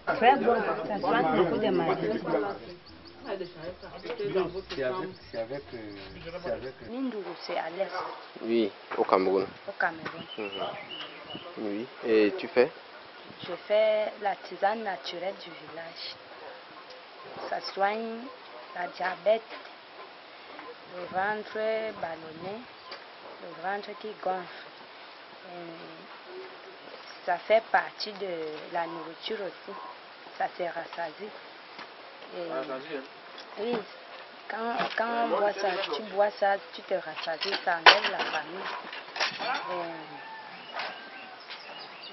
Très bon, ça soigne beaucoup de maladies. Mindougou, c'est à l'est. Oui, au Cameroun. Au Cameroun. Oui, et tu fais? Je fais la tisane naturelle du village. Ça soigne la diabète, le ventre ballonné, le ventre qui gonfle. Et ça fait partie de la nourriture aussi. Ça se rassasie. Oui, quand on boit ça, tu te rassasies, ça enlève la famille.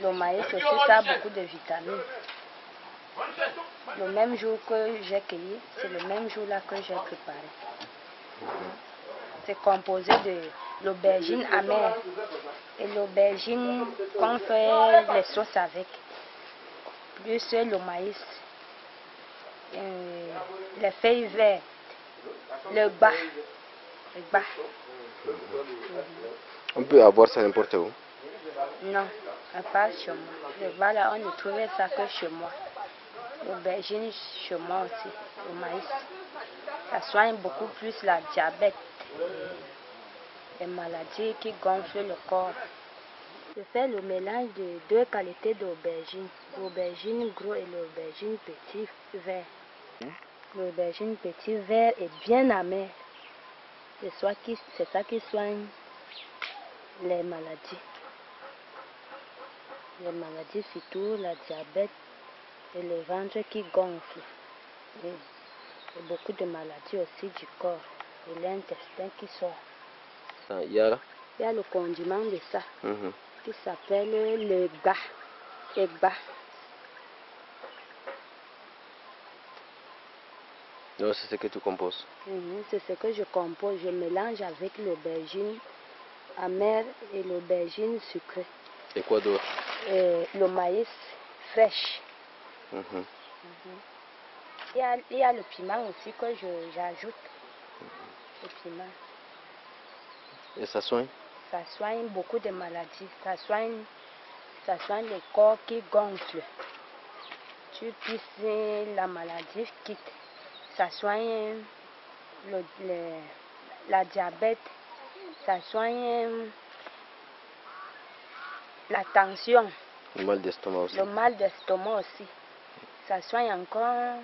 Le maïs aussi, ça a beaucoup de vitamines. Le même jour que j'ai cueilli, c'est le même jour là que j'ai préparé. C'est composé de l'aubergine amère et l'aubergine qu'on fait les sauces avec, plus le maïs, les feuilles vertes, le bas. On peut avoir ça n'importe où? Non, à part chez moi. Le bas là, on ne trouvait ça que chez moi. L'aubergine chez moi aussi, le maïs. Ça soigne beaucoup plus la diabète, les maladies qui gonflent le corps. Je fais le mélange de deux qualités d'aubergine, l'aubergine gros et l'aubergine petit vert. L'aubergine petit vert est bien amer. C'est ça qui soigne les maladies. Les maladies, surtout la diabète et le ventre qui gonfle. Et beaucoup de maladies aussi du corps et l'intestin qui sort. Il y a le condiment de ça qui s'appelle le Egba. Donc c'est ce que tu composes? C'est ce que je compose. Je mélange avec l'aubergine amère et l'aubergine sucrée. Et quoi d'autre? Le maïs fraîche. Il y a le piment aussi que j'ajoute. Le piment. Et ça soigne? Ça soigne beaucoup de maladies. Ça soigne le corps qui gonfle. Tu pisses, la maladie quitte. Ça soigne la diabète. Ça soigne la tension. Le mal d'estomac aussi. Le mal d'estomac aussi. Ça soigne encore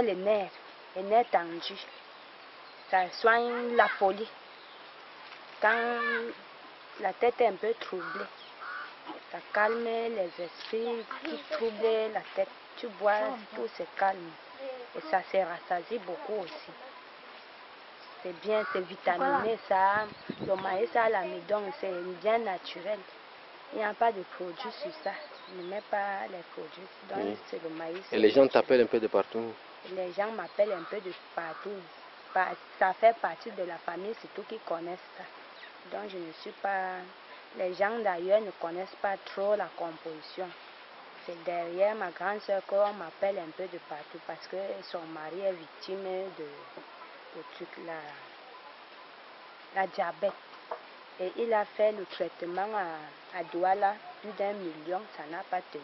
les nerfs tendus. Ça soigne la folie. Quand la tête est un peu troublée, ça calme les esprits qui troublent la tête. Tu bois, tout se calme. Et ça se rassasie beaucoup aussi. C'est bien, c'est vitaminé. Ça, le maïs à l'amidon, c'est bien naturel. Il n'y a pas de produits sur ça. On ne met pas les produits. Donc, c'est le maïs. Et les gens t'appellent un peu de partout? Les gens m'appellent un peu de partout. Ça fait partie de la famille, surtout qui connaissent ça. Donc, je ne suis pas... Les gens d'ailleurs ne connaissent pas trop la composition. C'est derrière ma grande soeur qu'on m'appelle un peu de partout parce que son mari est victime de truc, la diabète. Et il a fait le traitement à Douala, plus d'1 million, ça n'a pas tenu.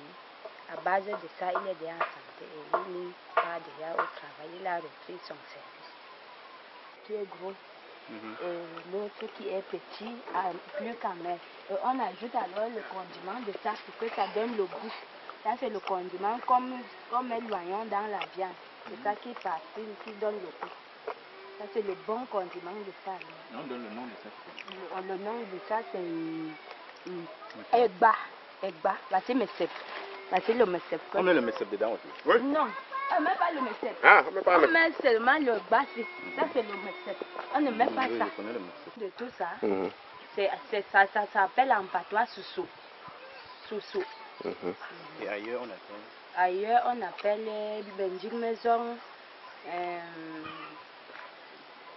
À base de ça, il est déjà en santé et il va déjà au travail, il a repris son service. Tu es gros. Et l'autre qui est petit, plus quand même. Et on ajoute alors le condiment de ça pour que ça donne le goût. Ça c'est le condiment comme l'oignon dans la viande. C'est ça qui donne le goût. Ça c'est le bon condiment de ça. On donne le nom de ça. Le nom de ça c'est Egba. Voici Mesep. Voici le Mesep. On met le Mesep dedans aussi. Oui? Non, on ne met pas le Mesep. Ah, on met pas on met seulement le bassi. Ça c'est le Mesep. On ne met pas ça. Je connais le Mesep. De tout ça, ça s'appelle en patois Soussou. Soussou. Et ailleurs on appelle? Ailleurs on appelle Bendik Maison,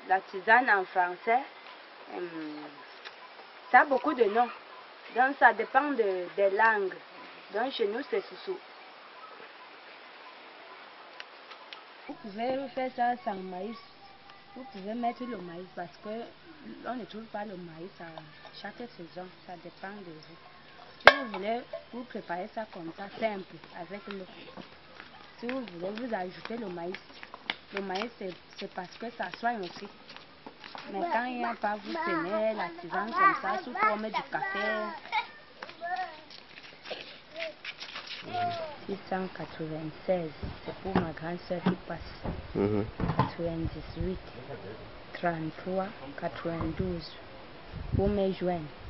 la tisane en français. Ça a beaucoup de noms. Donc ça dépend des langues. Donc chez nous c'est Soussou. Vous pouvez faire ça sans maïs. Vous pouvez mettre le maïs parce que on ne trouve pas le maïs à chaque saison. Ça dépend de vous. Si vous voulez, vous préparez ça comme ça, simple, avec l'eau. Si vous voulez, vous ajoutez le maïs. Le maïs, c'est parce que ça soigne aussi. Mais quand il n'y a pas, vous prenez la tisane comme ça, sous forme du café. 696, c'est pour ma grande soeur qui passe. 98, 33, 92, pour me joindre.